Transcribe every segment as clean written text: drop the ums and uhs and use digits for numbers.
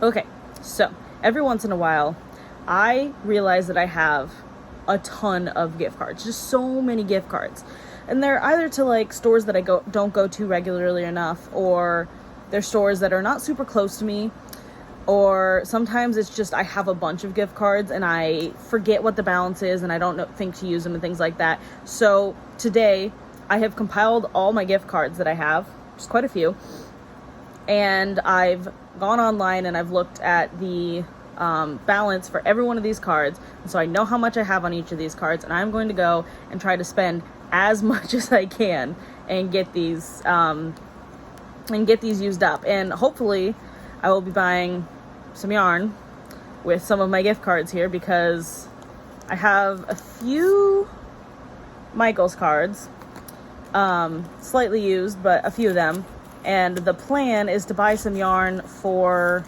Okay, so every once in a while, I realize that I have a ton of gift cards, just so many gift cards. And they're either to like stores that I don't go to regularly enough, or they're stores that are not super close to me, or sometimes it's just I have a bunch of gift cards and I forget what the balance is and I don't think to use them and things like that. So today I have compiled all my gift cards that I have, just quite a few, and I've gone online and I've looked at the balance for every one of these cards, and so I know how much I have on each of these cards, and I'm going to go and try to spend as much as I can and get these used up. And hopefully I will be buying some yarn with some of my gift cards here, because I have a few Michaels cards, slightly used, but a few of them. And the plan is to buy some yarn for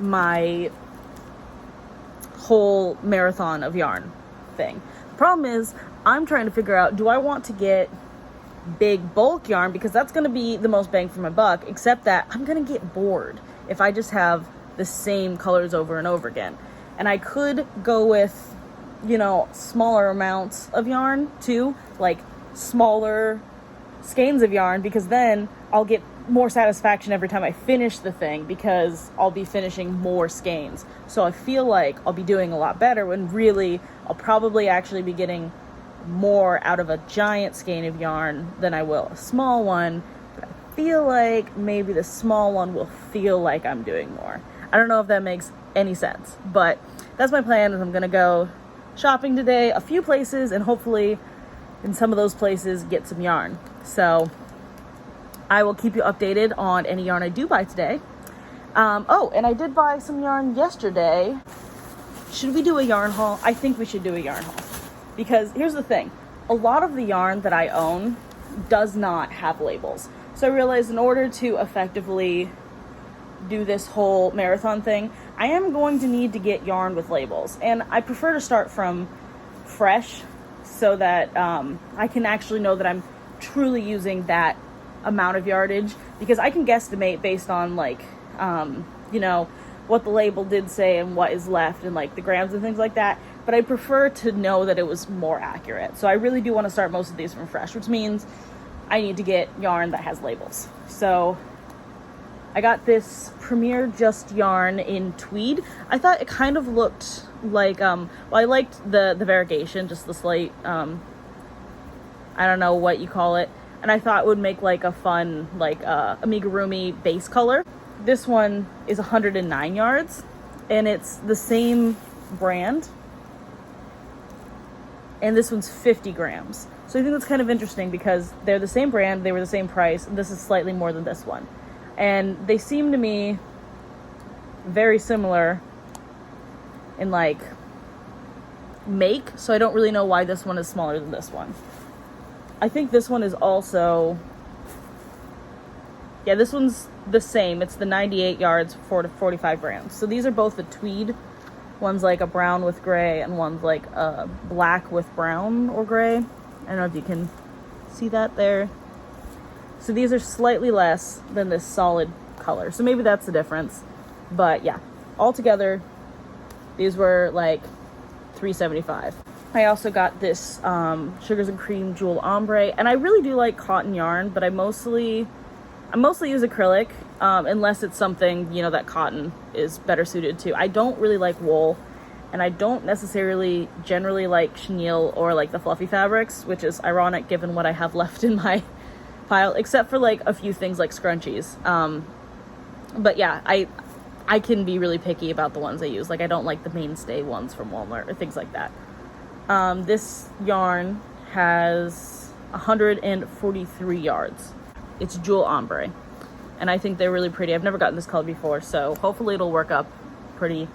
my whole marathon of yarn thing. The problem is I'm trying to figure out, do I want to get big bulk yarn, because that's going to be the most bang for my buck, except that I'm going to get bored if I just have the same colors over and over again. And I could go with, smaller amounts of yarn too, like smaller skeins of yarn, because then I'll get more satisfaction every time I finish the thing, because I'll be finishing more skeins. So I feel like I'll be doing a lot better, when really I'll probably actually be getting more out of a giant skein of yarn than I will a small one. But I feel like maybe the small one will feel like I'm doing more. I don't know if that makes any sense, but that's my plan. Is I'm gonna go shopping today, a few places, and hopefully in some of those places get some yarn. So I will keep you updated on any yarn I do buy today. And I did buy some yarn yesterday. Should we do a yarn haul? I think we should do a yarn haul, because here's the thing. A lot of the yarn that I own does not have labels. So I realized in order to effectively do this whole marathon thing, I am going to need to get yarn with labels. And I prefer to start from fresh, so that I can actually know that I'm truly using that amount of yardage, because I can guesstimate based on what the label did say and what is left and like the grams and things like that. But I prefer to know that it was more accurate. So I really do want to start most of these from fresh, which means I need to get yarn that has labels. So I got this Premier Just yarn in tweed. I thought it kind of looked like, I liked the variegation, just the slight, I don't know what you call it. And I thought it would make like a fun, amigurumi base color. This one is 109 yards, and it's the same brand. And this one's 50 grams. So I think that's kind of interesting, because they're the same brand, they were the same price, and this is slightly more than this one. And they seem to me very similar in make, so I don't really know why this one is smaller than this one. I think this one is also, this one's the same. It's the 98 yards, 4 to 45 grams. So these are both the tweed. One's like a brown with gray, and one's like a black with brown or gray. I don't know if you can see that there. So these are slightly less than this solid color. So maybe that's the difference. But yeah, altogether, these were like $3.75. I also got this Sugars and Cream Jewel Ombre, and I really do like cotton yarn, but I mostly use acrylic, unless it's something, that cotton is better suited to. I don't really like wool, and I don't necessarily generally like chenille or like the fluffy fabrics, which is ironic given what I have left in my pile, except for like a few things like scrunchies. But yeah, I can be really picky about the ones I use. Like, I don't like the mainstay ones from Walmart or things like that. This yarn has 143 yards. It's Jewel Ombre, and I think they're really pretty. I've never gotten this color before, so hopefully it'll work up pretty.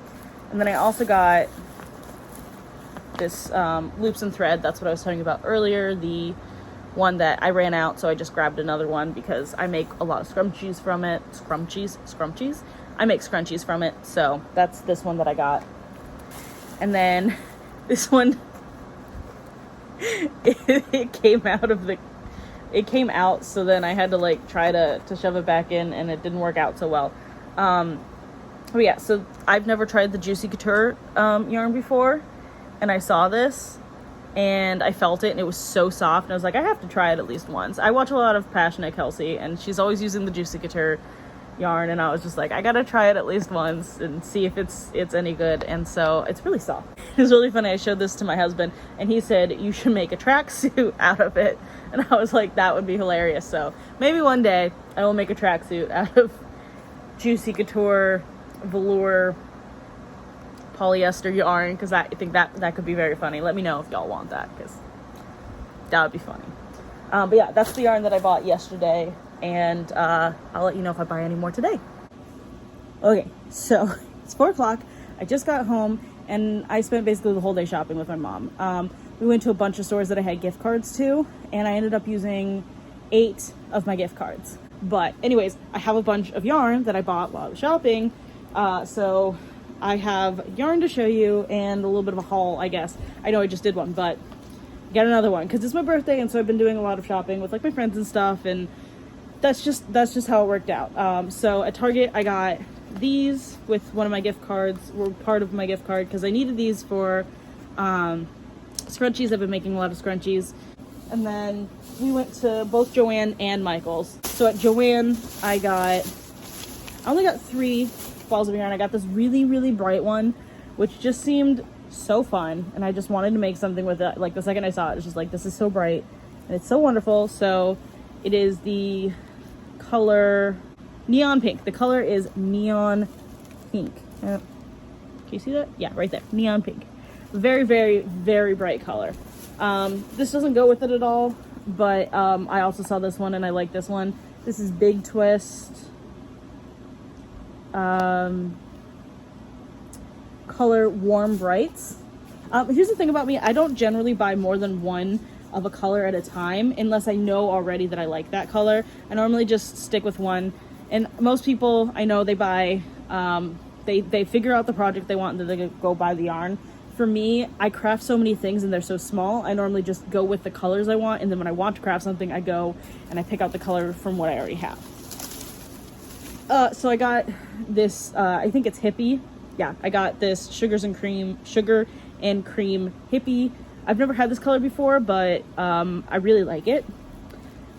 And then I also got this Loops and Thread. That's what I was talking about earlier. The one that I ran out, so I just grabbed another one, because I make a lot of scrunchies from it. Scrunchies? I make scrunchies from it, so that's this one that I got. And then this one, it came out, so then I had to like try to shove it back in, and it didn't work out so well. But yeah, so I've never tried the Juicy Couture yarn before, and I saw this and I felt it and it was so soft, and I was like, I have to try it at least once. I watch a lot of Passionate Kelsey and she's always using the Juicy Couture yarn, and I was just like, I gotta try it at least once and see if it's any good. And so it's really soft. It was really funny. I showed this to my husband and he said you should make a tracksuit out of it, and I was like, that would be hilarious. So maybe one day I will make a tracksuit out of Juicy Couture velour polyester yarn, because I think that could be very funny. Let me know if y'all want that, because that would be funny. But yeah, that's the yarn that I bought yesterday, and I'll let you know if I buy any more today. Okay, so it's 4 o'clock. I just got home and I spent basically the whole day shopping with my mom. We went to a bunch of stores that I had gift cards to, and I ended up using 8 of my gift cards. But anyways, I have a bunch of yarn that I bought while I was shopping. So I have yarn to show you and a little bit of a haul, I guess. I know I just did one, but get another one because it's my birthday, and so I've been doing a lot of shopping with like my friends and stuff, and that's just how it worked out. So at Target I got these with one of my gift cards, were part of my gift card, because I needed these for scrunchies. I've been making a lot of scrunchies. And then we went to both Joann and Michael's. So at Joann I only got 3 balls of yarn. I got this really, really bright one, which just seemed so fun, and I just wanted to make something with it. Like the second I saw it, it's just like, this is so bright and it's so wonderful. So it is the color Neon Pink. The color is Neon Pink. Can you see that? Yeah, right there. Neon Pink. Very, very, very bright color. This doesn't go with it at all, but I also saw this one and I like this one. This is Big Twist. Color Warm Brights. Here's the thing about me. I don't generally buy more than one of a color at a time unless I know already that I like that color. I normally just stick with one. And most people I know, they buy, they figure out the project they want and then they go buy the yarn. For me, I craft so many things and they're so small, I normally just go with the colors I want, and then when I want to craft something, I go and I pick out the color from what I already have. So I got this, I think it's Hippie. Yeah, I got this Sugar and Cream Hippie. I've never had this color before, but I really like it.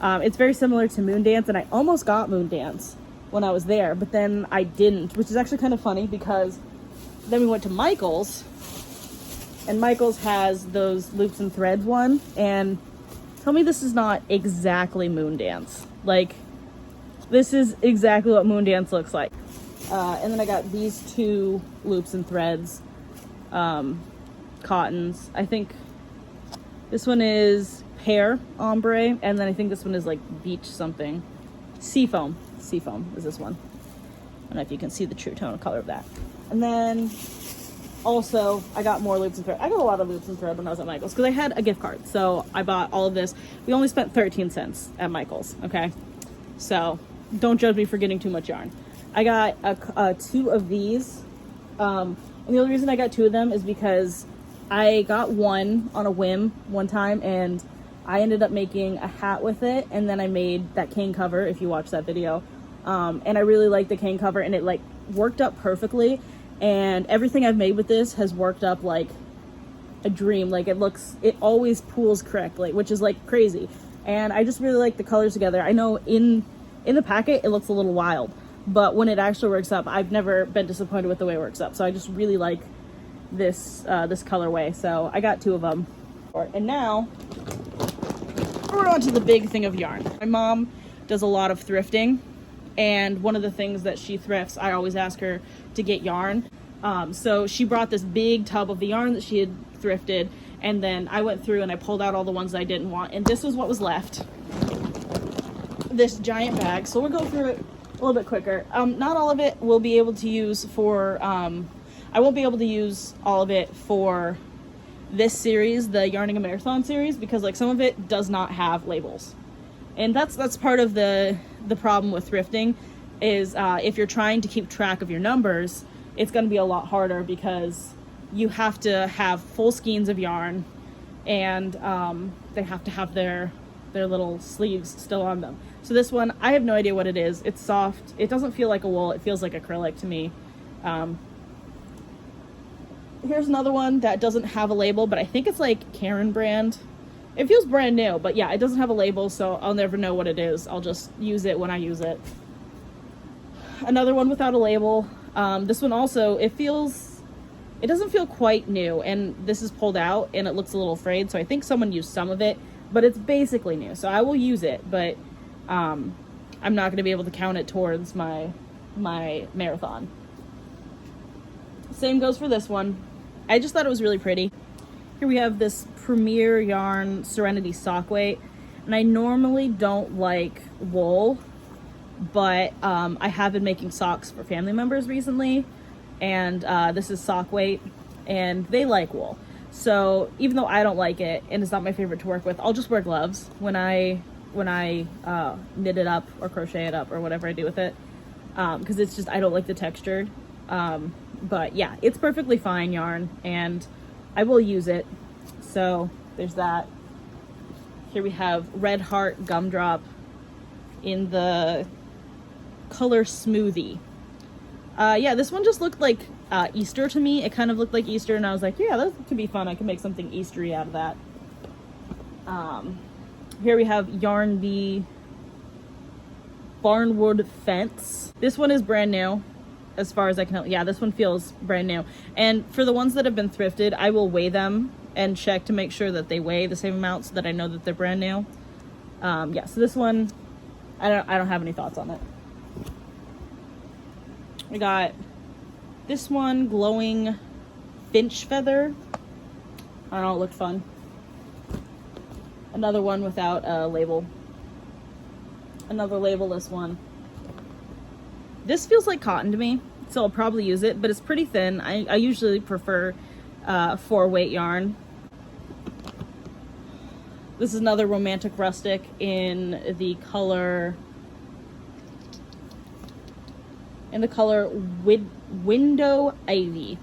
It's very similar to Moondance, and I almost got Moondance when I was there, but then I didn't, which is actually kind of funny because then we went to Michael's, and Michael's has those Loops and Threads one, and tell me this is not exactly Moondance. Like, this is exactly what Moondance looks like. And then I got these 2 Loops and Threads cottons. I think this one is Pear Ombre, and then I think this one is like Beach something. Seafoam is this one. I don't know if you can see the true tone of color of that. And then also I got more Loops and Thread. I got a lot of Loops and Thread when I was at Michael's because I had a gift card, so I bought all of this. We only spent 13 cents at Michael's, okay? So don't judge me for getting too much yarn. I got 2 of these, and the only reason I got 2 of them is because I got one on a whim one time, and I ended up making a hat with it, and then I made that cane cover, if you watch that video, and I really like the cane cover, and it like worked up perfectly, and everything I've made with this has worked up like a dream. Like, it always pools correctly, which is like crazy, and I just really like the colors together. I know in the packet it looks a little wild, but when it actually works up, I've never been disappointed with the way it works up. So I just really like this this colorway. So I got 2 of them. And now we're on to the big thing of yarn. My mom does a lot of thrifting, and one of the things that she thrifts, I always ask her to get yarn. So she brought this big tub of the yarn that she had thrifted, and then I went through and I pulled out all the ones that I didn't want, and this was what was left. This giant bag. So we'll go through it a little bit quicker. Not all of it we'll be able to use for, I won't be able to use all of it for this series, the Yarning a Marathon series, because like some of it does not have labels. And that's part of the problem with thrifting is if you're trying to keep track of your numbers, it's going to be a lot harder because you have to have full skeins of yarn, and they have to have their their little sleeves still on them. So this one, I have no idea what it is. It's soft. It doesn't feel like a wool. It feels like acrylic to me. Here's another one that doesn't have a label, but I think it's like Caron brand. It feels brand new, but yeah, it doesn't have a label, so I'll never know what it is. I'll just use it when I use it. Another one without a label. This one also, it doesn't feel quite new, and this is pulled out and it looks a little frayed, so I think someone used some of it, but it's basically new, so I will use it, but I'm not going to be able to count it towards my marathon. Same goes for this one. I just thought it was really pretty. Here we have this Premier Yarn Serenity sock weight, and I normally don't like wool, but I have been making socks for family members recently, and this is sock weight, and they like wool. So even though I don't like it, and it's not my favorite to work with, I'll just wear gloves when I knit it up or crochet it up or whatever I do with it, because it's just, I don't like the texture. But yeah, it's perfectly fine yarn, and I will use it. So there's that. Here we have Red Heart Gumdrop in the color Smoothie. Yeah, this one just looked like Easter to me. It kind of looked like Easter, and I was like, yeah, that could be fun. I can make something Eastery out of that. Here we have Yarn Bee Barnwood Fence. This one is brand new, as far as I can tell. Yeah, this one feels brand new. And for the ones that have been thrifted, I will weigh them and check to make sure that they weigh the same amount so that I know that they're brand new. Yeah, so this one, I don't have any thoughts on it. We got this one, Glowing Finch Feather. I don't know, it looked fun. Another one without a label. Another labelless one. This feels like cotton to me, so I'll probably use it, but it's pretty thin. I usually prefer 4-weight yarn. This is another Romantic Rustic in the color Window Ivy.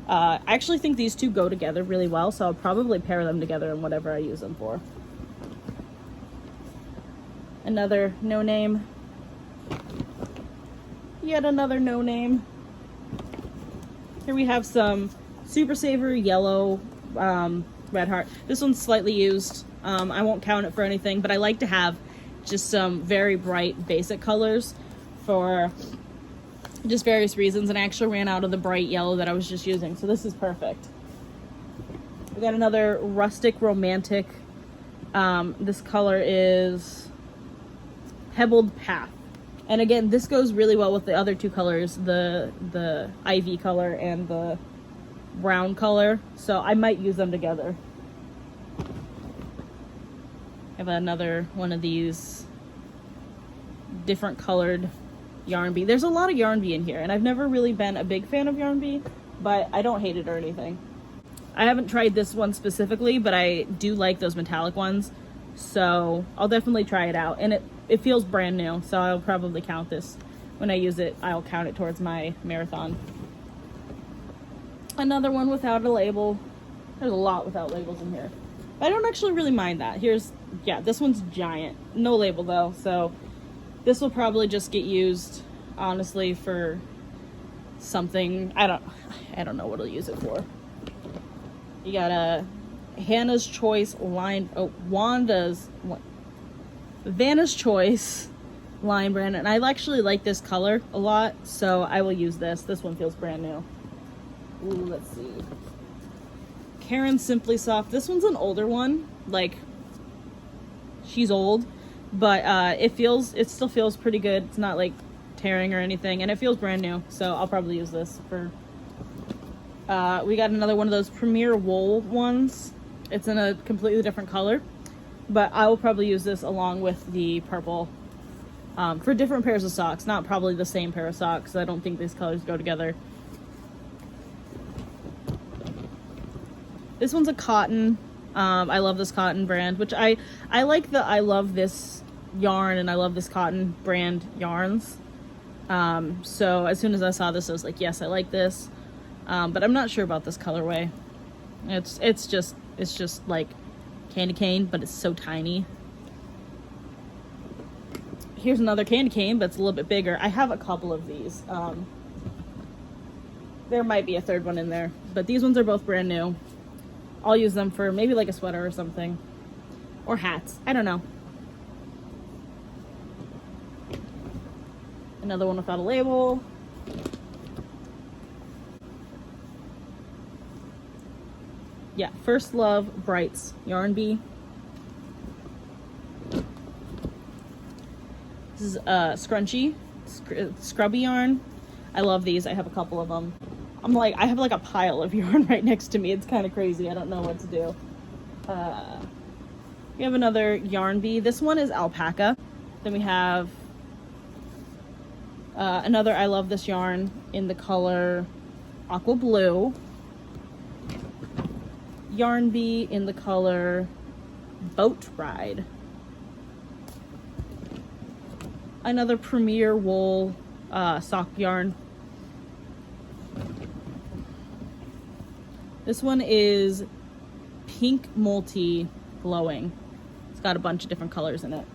I actually think these two go together really well, so I'll probably pair them together in whatever I use them for. Another no name. Yet another no name. Here we have some Super Saver Yellow Red Heart. This one's slightly used. I won't count it for anything, but I like to have just some very bright basic colors for just various reasons, and I actually ran out of the bright yellow that I was just using, so this is perfect. We got another Rustic Romantic. This color is Pebbled Path. And again, this goes really well with the other two colors, the ivy color and the brown color, so I might use them together. I have another one of these different colored Yarn Bee. There's a lot of Yarn Bee in here, and I've never really been a big fan of Yarn Bee, but I don't hate it or anything. I haven't tried this one specifically, but I do like those metallic ones, so I'll definitely try it out. And it feels brand new, so I'll probably count this. When I use it, I'll count it towards my marathon. Another one without a label. There's a lot without labels in here. I don't actually really mind that. Yeah, this one's giant. No label though, so this will probably just get used, honestly, for something. I don't know what I'll use it for. You got a Vanna's Choice line brand, and I actually like this color a lot, so I will use this. This one feels brand new. Ooh, let's see. Caron Simply Soft. This one's an older one. Like, she's old, but it still feels pretty good. It's not like tearing or anything, and it feels brand new, so I'll probably use this for. We got another one of those Premier Wool ones. It's in a completely different color, but I will probably use this along with the purple for different pairs of socks. Not probably the same pair of socks. I don't think these colors go together. This one's a cotton. I love this cotton brand, which I like the I love this yarn and I love this cotton brand yarns. So as soon as I saw this, I was like, yes, I like this. But I'm not sure about this colorway. It's just like candy cane, but it's so tiny. here's another candy cane, but it's a little bit bigger. I have a couple of these. There might be a third one in there, but these ones are both brand new. I'll use them for maybe like a sweater or something, or hats. I don't know. Another one without a label. Yeah, First Love Brights Yarn Bee. This is scrunchy, scrubby yarn. I love these. I have a couple of them. I have like a pile of yarn right next to me. It's kind of crazy. I don't know what to do. We have another Yarn Bee. This one is alpaca. Then we have another I love this yarn in the color aqua blue. Yarn Bee in the color Boat Ride. Another Premier Wool sock yarn. This one is Pink Multi Glowing. It's got a bunch of different colors in it.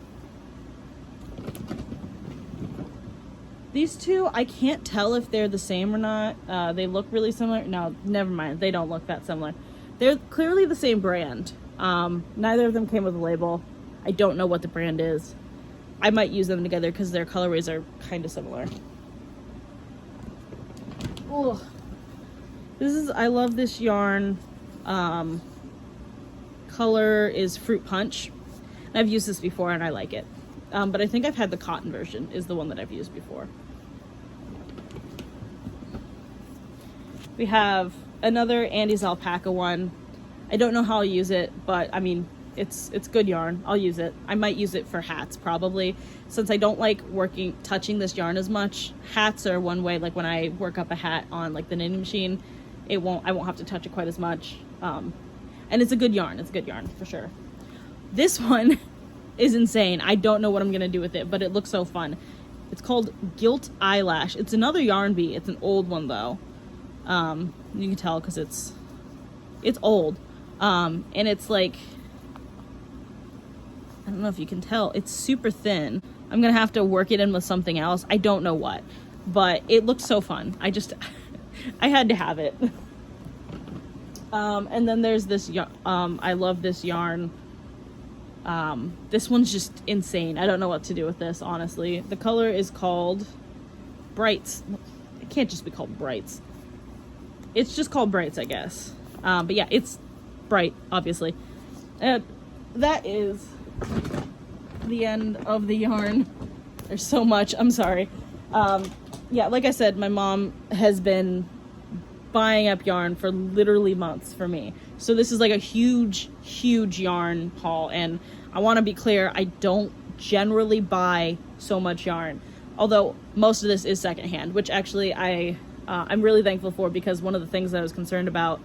These two, I can't tell if they're the same or not. They look really similar. No, never mind. They don't look that similar. They're clearly the same brand. Neither of them came with a label. I don't know what the brand is. I might use them together because their colorways are kind of similar. Ugh. I love this yarn. Color is Fruit Punch. I've used this before and I like it. But I think I've had the cotton version is the one that I've used before. We have another Andy's alpaca one. I don't know how I'll use it, but I mean, it's good yarn. I'll use it. I might use it for hats probably. Since I don't like touching this yarn as much, hats are one way, like when I work up a hat on like the knitting machine, I won't have to touch it quite as much. And it's a good yarn. It's a good yarn for sure. This one is insane. I don't know what I'm gonna do with it, but it looks so fun. It's called Gilt Eyelash. It's another Yarn Bee. It's an old one though. You can tell because it's old. And it's like, I don't know if you can tell, it's super thin. I'm gonna have to work it in with something else. I don't know what, but it looks so fun. I had to have it. And then there's this, I love this yarn. This one's just insane. I don't know what to do with this, honestly. The color is called Brights. It can't just be called Brights. It's just called Brights, I guess. But yeah, it's bright, obviously. That is the end of the yarn. There's so much. I'm sorry. Yeah, like I said, my mom has been buying up yarn for literally months for me. So this is like a huge yarn haul, and I want to be clear, I don't generally buy so much yarn. Although most of this is secondhand, which actually I'm really thankful for, because one of the things that I was concerned about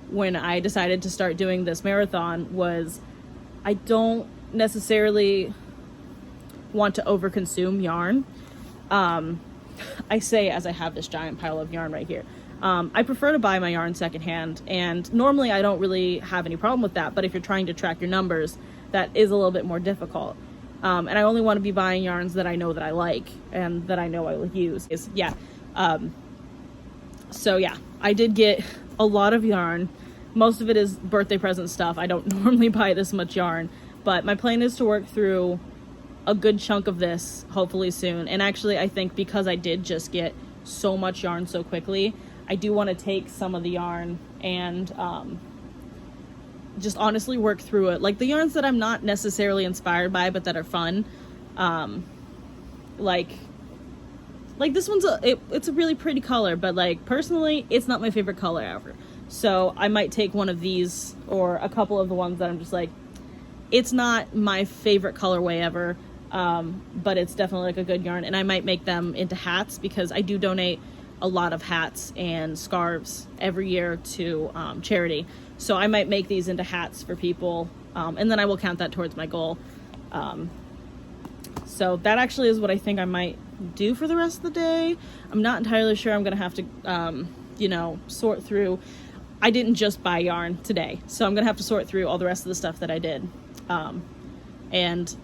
when I decided to start doing this marathon was I don't necessarily want to overconsume yarn. I say as I have this giant pile of yarn right here. I prefer to buy my yarn secondhand, and normally I don't really have any problem with that, but if you're trying to track your numbers, that is a little bit more difficult. And I only want to be buying yarns that I know that I like and that I know I will use. So yeah, I did get a lot of yarn. Most of it is birthday present stuff. I don't normally buy this much yarn, but my plan is to work through a good chunk of this hopefully soon. And actually, I think because I did just get so much yarn so quickly, I do want to take some of the yarn and just honestly work through it. Like the yarns that I'm not necessarily inspired by, but that are fun. Like this one's it's a really pretty color, but like personally, it's not my favorite color ever. So I might take one of these or a couple of the ones that I'm just like, it's not my favorite colorway ever, but it's definitely like a good yarn, and I might make them into hats because I do donate a lot of hats and scarves every year to charity. So I might make these into hats for people, and then I will count that towards my goal. So that actually is what I think I might do for the rest of the day. I'm not entirely sure. I'm gonna have to, sort through. I didn't just buy yarn today, so I'm gonna have to sort through all the rest of the stuff that I did, and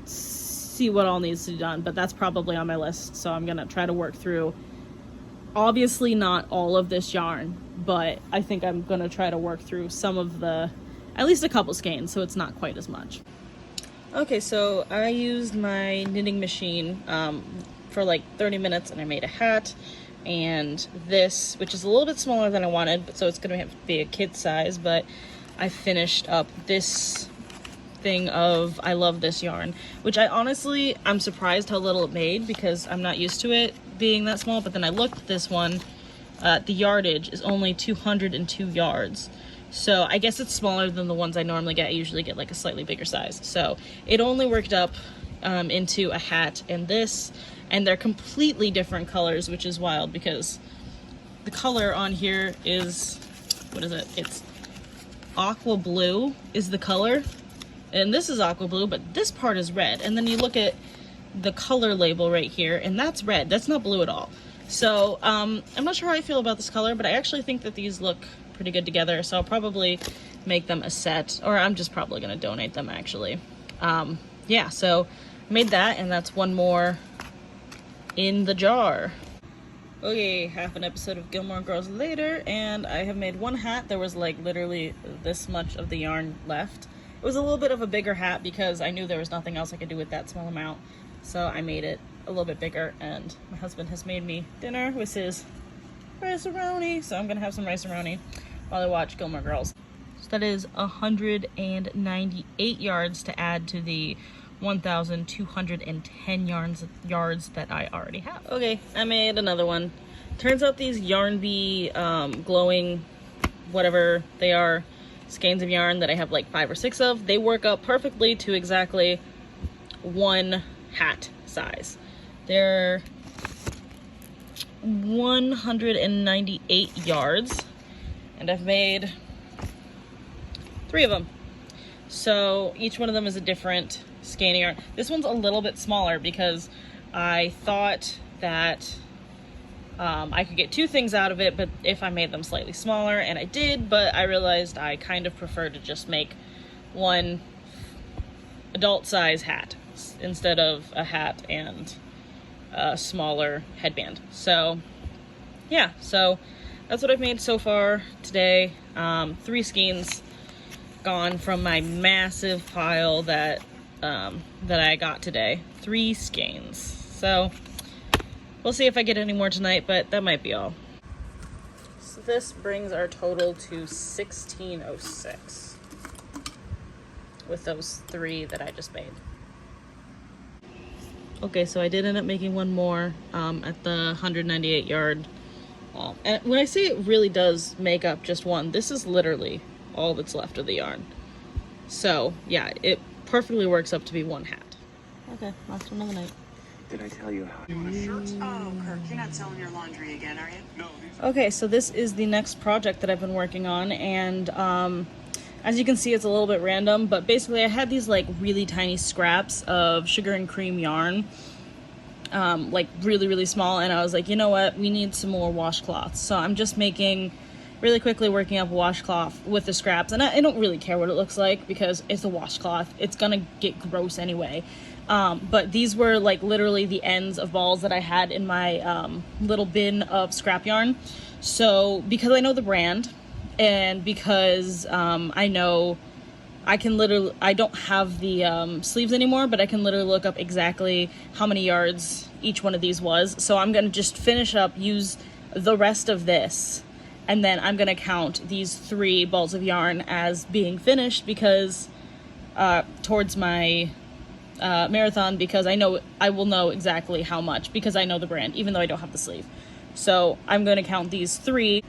see see what all needs to be done, but that's probably on my list. So I'm gonna try to work through, obviously not all of this yarn, but I think I'm gonna try to work through some of the, at least a couple skeins, so it's not quite as much. Okay, so I used my knitting machine for like 30 minutes and I made a hat, and this, which is a little bit smaller than I wanted, but so it's gonna have to be a kid size, but I finished up this thing of I love this yarn, which I'm surprised how little it made because I'm not used to it being that small. But then I looked at this one, the yardage is only 202 yards, so I guess it's smaller than the ones I normally get. I usually get like a slightly bigger size, so it only worked up into a hat and this, and they're completely different colors, which is wild because the color on here is, what is it, it's aqua blue is the color, and this is aqua blue, but this part is red. And then you look at the color label right here, and that's red. That's not blue at all. So I'm not sure how I feel about this color, but I actually think that these look pretty good together. So I'll probably make them a set, or I'm just probably going to donate them actually. Yeah, so I made that, and that's one more in the jar. Okay, half an episode of Gilmore Girls later, and I have made one hat. There was like literally this much of the yarn left. It was a little bit of a bigger hat because I knew there was nothing else I could do with that small amount. So I made it a little bit bigger, and my husband has made me dinner with his rice-a-roni. So I'm gonna have some rice-a-roni while I watch Gilmore Girls. So that is 198 yards to add to the 1,210 yards that I already have. Okay, I made another one. Turns out these Yarn Bee glowing, whatever they are, skeins of yarn that I have like 5 or 6 of, they work up perfectly to exactly one hat size. They're 198 yards, and I've made 3 of them. So each one of them is a different skein of yarn. This one's a little bit smaller because I thought that I could get 2 things out of it, but if I made them slightly smaller, and I did, but I realized I kind of prefer to just make one adult size hat instead of a hat and a smaller headband. So yeah, so that's what I've made so far today. 3 skeins gone from my massive pile that I got today. 3 skeins. So we'll see if I get any more tonight, but that might be all. So this brings our total to 1606 with those 3 that I just made. Okay, so I did end up making one more at the 198 yard. And when I say it really does make up just one, this is literally all that's left of the yarn. So yeah, it perfectly works up to be one hat. Okay, last one of the night. Did I tell you how? You want a shirt? Oh, Kirk, you're not selling your laundry again, are you? No. Okay, so this is the next project that I've been working on, and as you can see, it's a little bit random, but basically I had these like really tiny scraps of sugar and cream yarn, like really, really small, and I was like, you know what, we need some more washcloths. So I'm just really quickly working up a washcloth with the scraps, and I don't really care what it looks like because it's a washcloth. It's gonna get gross anyway. But these were like literally the ends of balls that I had in my little bin of scrap yarn. So because I know the brand, and because I know I don't have the sleeves anymore, but I can literally look up exactly how many yards each one of these was. So I'm gonna just finish up, use the rest of this, and then I'm gonna count these 3 balls of yarn as being finished because towards my marathon, because I will know exactly how much because I know the brand, even though I don't have the sleeve. So I'm going to count these 3.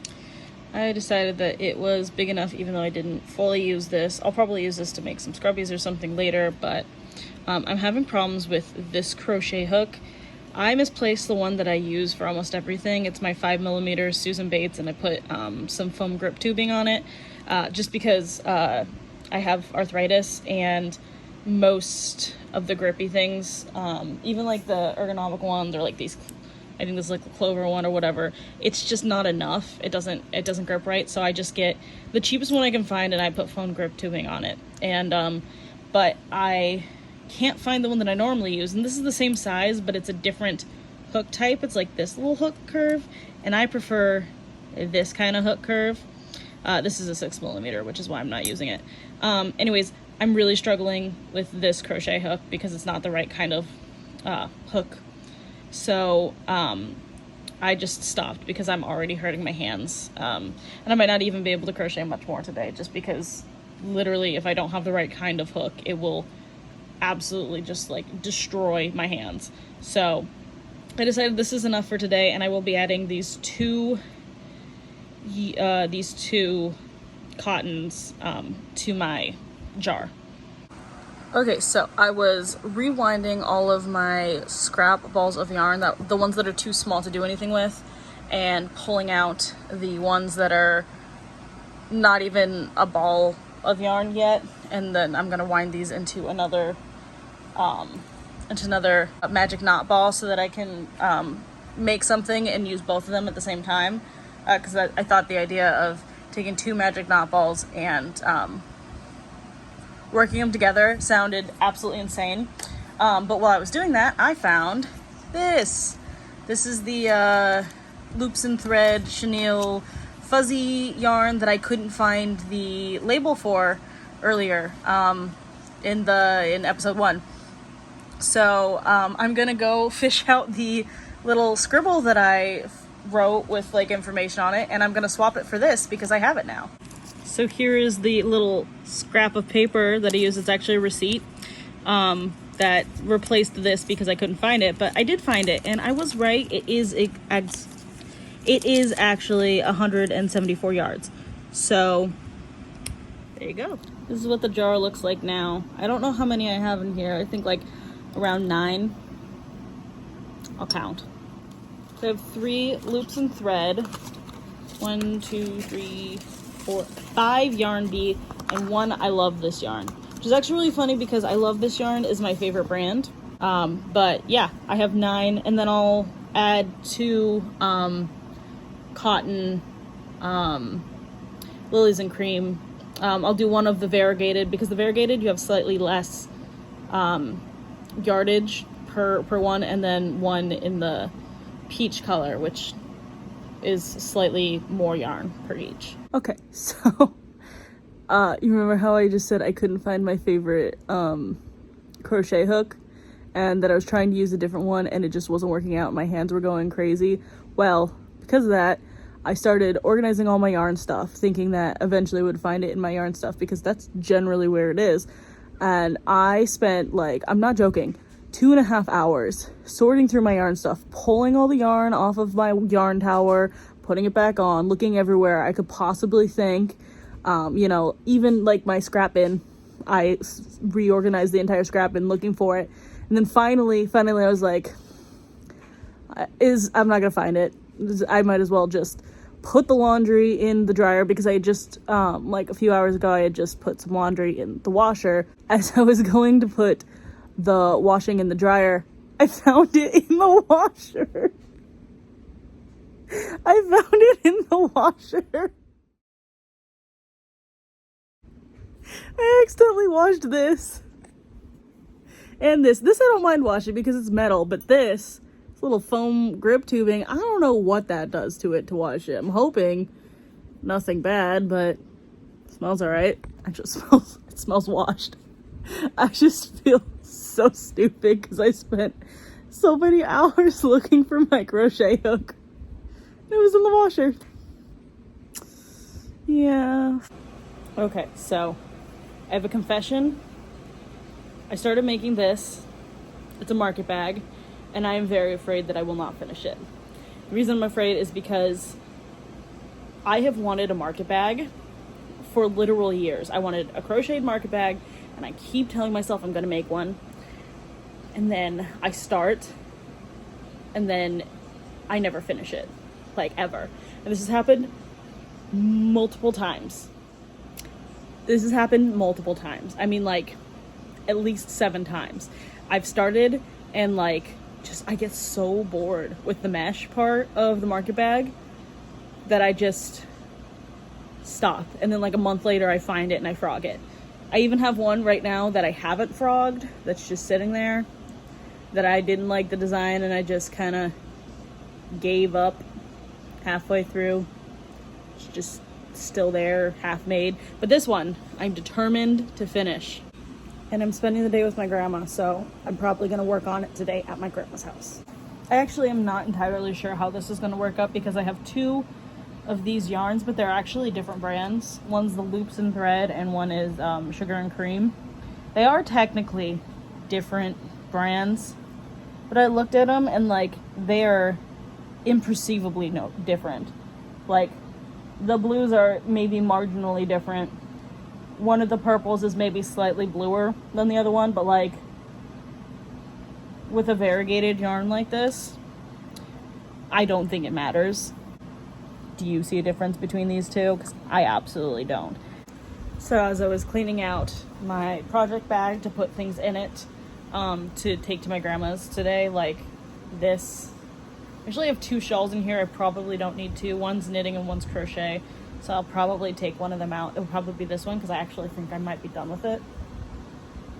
I decided that it was big enough, even though I didn't fully use this. I'll probably use this to make some scrubbies or something later, but I'm having problems with this crochet hook. I misplaced the one that I use for almost everything. It's my 5mm Susan Bates, and I put some foam grip tubing on it just because I have arthritis, and most of the grippy things, even like the ergonomic ones, or like these, I think this is like the Clover one or whatever, it's just not enough. It doesn't grip right. So I just get the cheapest one I can find, and I put foam grip tubing on it. And but I can't find the one that I normally use. And this is the same size, but it's a different hook type. It's like this little hook curve, and I prefer this kind of hook curve. This is a 6mm, which is why I'm not using it. Anyways, I'm really struggling with this crochet hook because it's not the right kind of hook. So I just stopped because I'm already hurting my hands. And I might not even be able to crochet much more today, just because literally if I don't have the right kind of hook, it will absolutely just like destroy my hands. So I decided this is enough for today, and I will be adding these two cottons to my jar. Okay, so I was rewinding all of my scrap balls of yarn, the ones that are too small to do anything with, and pulling out the ones that are not even a ball of yarn yet, and then I'm gonna wind these into another magic knot ball so that I can make something and use both of them at the same time, because I thought the idea of taking two magic knot balls and working them together sounded absolutely insane. But while I was doing that, I found this. This is the Loops and Thread chenille fuzzy yarn that I couldn't find the label for earlier in episode 1. So I'm gonna go fish out the little scribble that I wrote with like information on it, and I'm gonna swap it for this because I have it now. So here is the little scrap of paper that I used. It's actually a receipt that replaced this because I couldn't find it, but I did find it, and I was right. It is actually 174 yards. So there you go. This is what the jar looks like now. I don't know how many I have in here. I think like around 9. I'll count. So I have 3 loops and thread, 1, 2, 3, 4, 5 yarn bee, and 1 I love this yarn, which is actually really funny because I love this yarn is my favorite brand. But yeah, I have 9, and then I'll add 2 cotton Lilies and Cream. I'll do 1 of the variegated, because the variegated you have slightly less yardage per one, and then 1 in the peach color, which is slightly more yarn per each. Okay, so you remember how I just said I couldn't find my favorite crochet hook, and that I was trying to use a different one and it just wasn't working out, my hands were going crazy? Well, because of that, I started organizing all my yarn stuff, thinking that eventually I would find it in my yarn stuff, because that's generally where it is. And I spent, like, I'm not joking, 2.5 hours sorting through my yarn stuff, pulling all the yarn off of my yarn tower, putting it back on, looking everywhere I could possibly think. You know, even like my scrap bin, I reorganized the entire scrap bin looking for it. And then finally I was like, I'm not gonna find it. I might as well just put the laundry in the dryer, because I just, like a few hours ago, I had just put some laundry in the washer. As I was going to put the washing in the dryer, I found it in the washer. I found it in the washer. I accidentally washed this. And this I don't mind washing because it's metal, but this little foam grip tubing, I don't know what that does to it to wash it. I'm hoping nothing bad, but it smells alright. It smells washed. I just feel so stupid because I spent so many hours looking for my crochet hook. It was in the washer. Yeah. Okay, so I have a confession. I started making this. It's a market bag, and I am very afraid that I will not finish it. The reason I'm afraid is because I have wanted a market bag for literal years. I wanted a crocheted market bag, and I keep telling myself I'm gonna make one. And then I start, and then I never finish it, like ever. And this has happened multiple times. I mean, like, at least 7 times. I've started and like I get so bored with the mesh part of the market bag that I just stop, and then like a month later I find it and I frog it. I even have one right now that I haven't frogged, that's just sitting there, that I didn't like the design and I just kind of gave up halfway through. It's just still there, half made. But this one, I'm determined to finish. And I'm spending the day with my grandma, so I'm probably gonna work on it today at my grandma's house. I actually am not entirely sure how this is gonna work up because I have two of these yarns, but they're actually different brands. One's the Loops and Thread and one is Sugar and Cream. They are technically different brands, but I looked at them and like they're imperceivably different. Like the blues are maybe marginally different. One of the purples is maybe slightly bluer than the other one, but like with a variegated yarn like this, I don't think it matters. Do you see a difference between these two? Because I absolutely don't. So as I was cleaning out my project bag to put things in it to take to my grandma's today, like this, I actually have two shawls in here. I probably don't need two. One's knitting and one's crochet. So I'll probably take one of them out. It'll probably be this one because I actually think I might be done with it.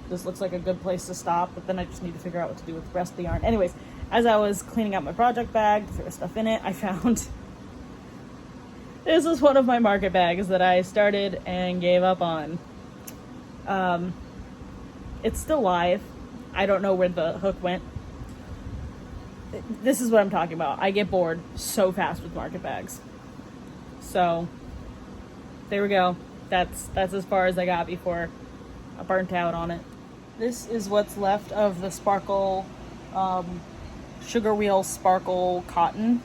This looks like a good place to stop, but then I just need to figure out what to do with the rest of the yarn. Anyways, as I was cleaning out my project bag to throw stuff in it, I found this is one of my market bags that I started and gave up on. It's still live. I don't know where the hook went. This is what I'm talking about. I get bored so fast with market bags. So there we go. That's as far as I got before I burnt out on it. This is what's left of the Sparkle Sugar Wheel Sparkle cotton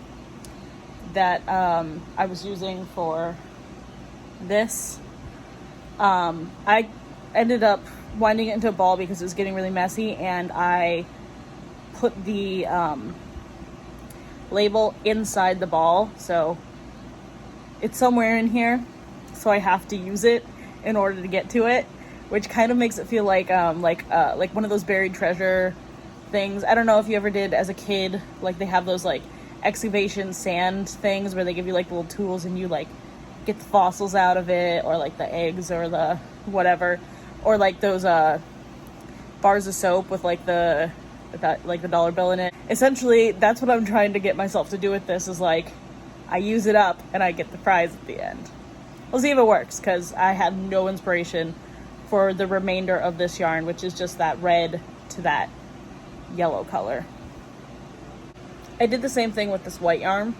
that I was using for this. I ended up winding it into a ball because it was getting really messy, and I put the label inside the ball, so it's somewhere in here, so I have to use it in order to get to it, which kind of makes it feel like one of those buried treasure things. I don't know if you ever did as a kid, like they have those like excavation sand things where they give you like little tools and you like get the fossils out of it, or like the eggs or the whatever, or like those bars of soap with like the dollar bill in it. Essentially, that's what I'm trying to get myself to do with this, is like I use it up and I get the prize at the end. We'll see if it works, because I have no inspiration for the remainder of this yarn, which is just that red to that yellow color. I did the same thing with this white yarn.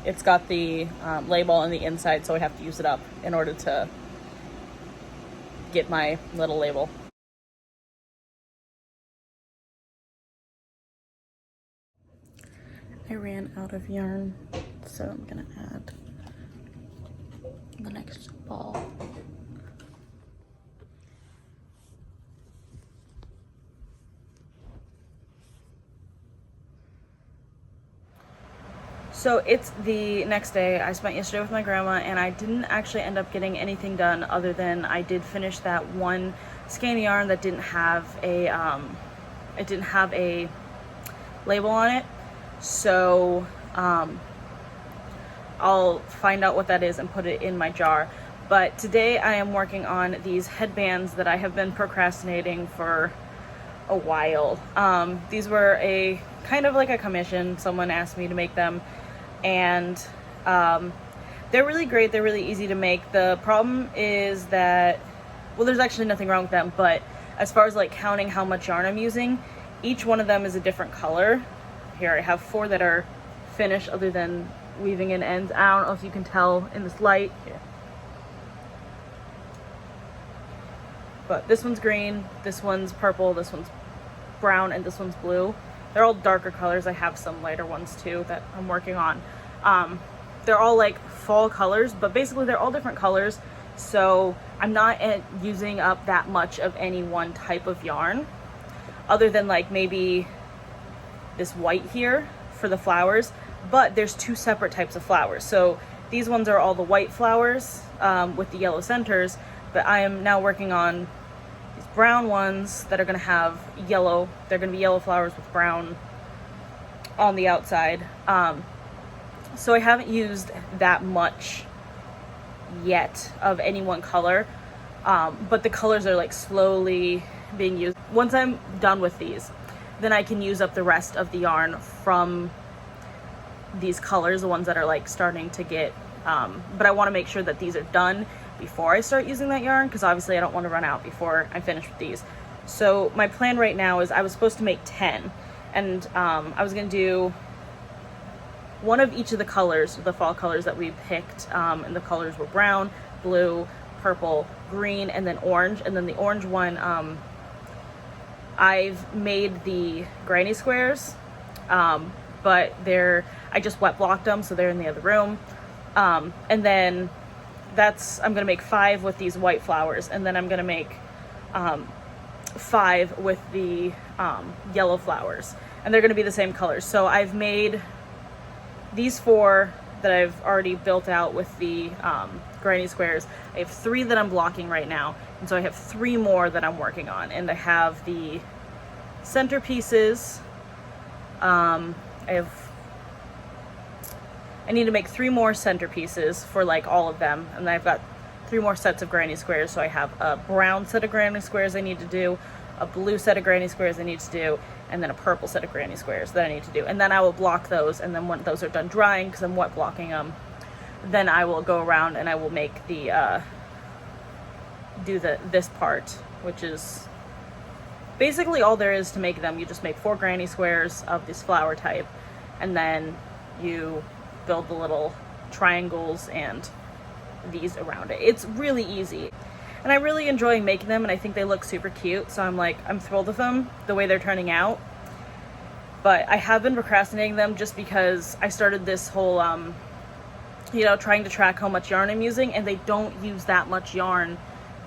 It's got the label on the inside, so I have to use it up in order to get my little label. I ran out of yarn, so I'm gonna add the next ball. So it's the next day. I spent yesterday with my grandma, and I didn't actually end up getting anything done other than I did finish that one skein of yarn that didn't have a label on it. So I'll find out what that is and put it in my jar. But today I am working on these headbands that I have been procrastinating for a while. These were a kind of like a commission. Someone asked me to make them, and they're really great. They're really easy to make. The problem is that, well, there's actually nothing wrong with them, but as far as like counting how much yarn I'm using, each one of them is a different color. Here I have 4 that are finished other than weaving in ends. I don't know if you can tell in this light. Here. But this one's green, this one's purple, this one's brown, and this one's blue. They're all darker colors. I have some lighter ones too that I'm working on. They're all like fall colors, but basically they're all different colors. So I'm not using up that much of any one type of yarn, other than like maybe this white here for the flowers, but there's 2 separate types of flowers. So these ones are all the white flowers with the yellow centers, but I am now working on these brown ones that are going to have yellow. They're going to be yellow flowers with brown on the outside. So I haven't used that much yet of any one color. but the colors are like slowly being used. Once I'm done with these, then I can use up the rest of the yarn from these colors, the ones that are like starting to get, but I want to make sure that these are done before I start using that yarn, because obviously I don't want to run out before I finish with these. So my plan right now is I was supposed to make 10, and I was going to do one of each of the colors, the fall colors that we picked, and the colors were brown, blue, purple, green, and then orange. And then the orange one, I've made the granny squares, but I just wet blocked them, so they're in the other room. And then I'm gonna make 5 with these white flowers, and then I'm gonna make 5 with the yellow flowers, and they're gonna be the same colors. So I've made these 4 that I've already built out with the granny squares. I have 3 that I'm blocking right now, and so I have 3 more that I'm working on, and I have the centerpieces. I need to make 3 more centerpieces for like all of them, and then I've got 3 more sets of granny squares. So I have a brown set of granny squares I need to do, a blue set of granny squares I need to do, and then a purple set of granny squares that I need to do. And then I will block those, and then when those are done drying, because I'm wet blocking them, then I will go around and I will make the this part, which is basically all there is to make them. You just make 4 granny squares of this flower type, and then you build the little triangles and these around it. It's really easy, and I really enjoy making them, and I think they look super cute, so I'm thrilled with them the way they're turning out. But I have been procrastinating them just because I started this whole trying to track how much yarn I'm using, and they don't use that much yarn.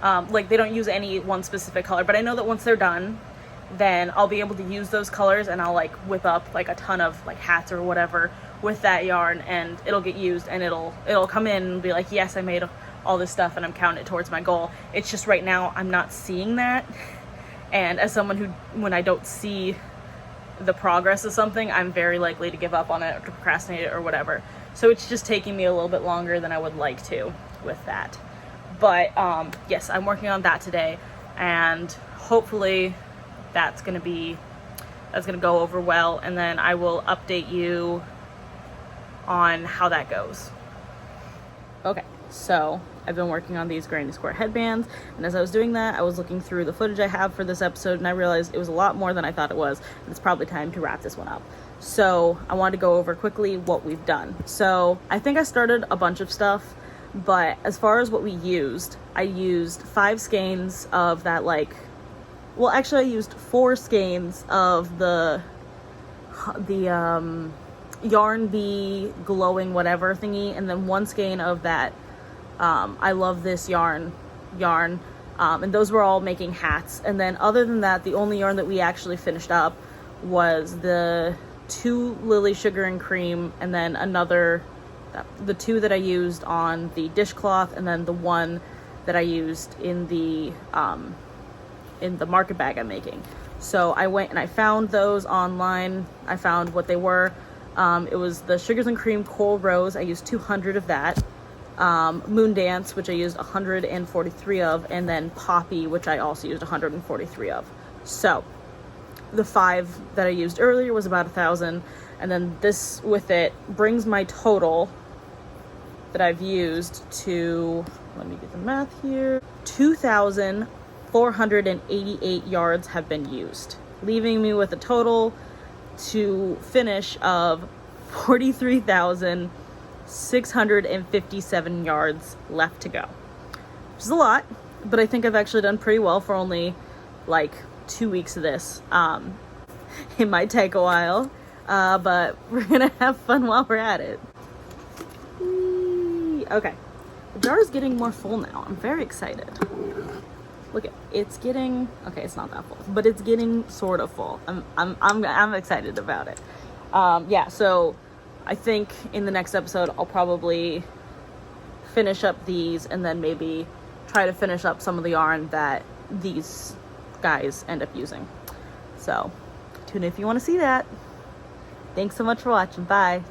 Like, they don't use any one specific color, but I know that once they're done, then I'll be able to use those colors, and I'll like whip up like a ton of like hats or whatever with that yarn, and it'll get used, and it'll come in and be like, yes, I made all this stuff and I'm counting it towards my goal. It's just right now I'm not seeing that, and as someone who, when I don't see the progress of something, I'm very likely to give up on it or to procrastinate it or whatever. So it's just taking me a little bit longer than I would like to with that. But yes, I'm working on that today, and hopefully that's gonna go over well, and then I will update you on how that goes. Okay, so I've been working on these granny square headbands, and as I was doing that, I was looking through the footage I have for this episode, and I realized it was a lot more than I thought it was, and it's probably time to wrap this one up. So I wanted to go over quickly what we've done. So I think I started a bunch of stuff, but as far as what we used, I used 5 skeins of that, I used 4 skeins of the Yarn Bee glowing whatever thingy, and then 1 skein of that I love this yarn, and those were all making hats. And then other than that, the only yarn that we actually finished up was the 2 Lily Sugar and Cream, and then the 2 that I used on the dishcloth, and then the 1 that I used in the market bag I'm making. So I went and I found those online. I found what they were. It was the Sugars and Cream Coral Rose. I used 200 of that. Moon Dance, which I used 143 of, and then Poppy, which I also used 143 of. So the 5 that I used earlier was about 1,000, and then this with it brings my total that I've used to, let me get the math here, 2,488 yards have been used, leaving me with a total to finish of 43,657 yards left to go, which is a lot, but I think I've actually done pretty well for only like 2 weeks of this. It might take a while, but we're gonna have fun while we're at it. Whee! Okay, the jar is getting more full now. I'm very excited. Look at it's getting, okay, it's not that full, but it's getting sort of full. I'm excited about it. Yeah, so I think in the next episode I'll probably finish up these, and then maybe try to finish up some of the yarn that these guys end up using. So tune in if you want to see that. Thanks so much for watching. Bye.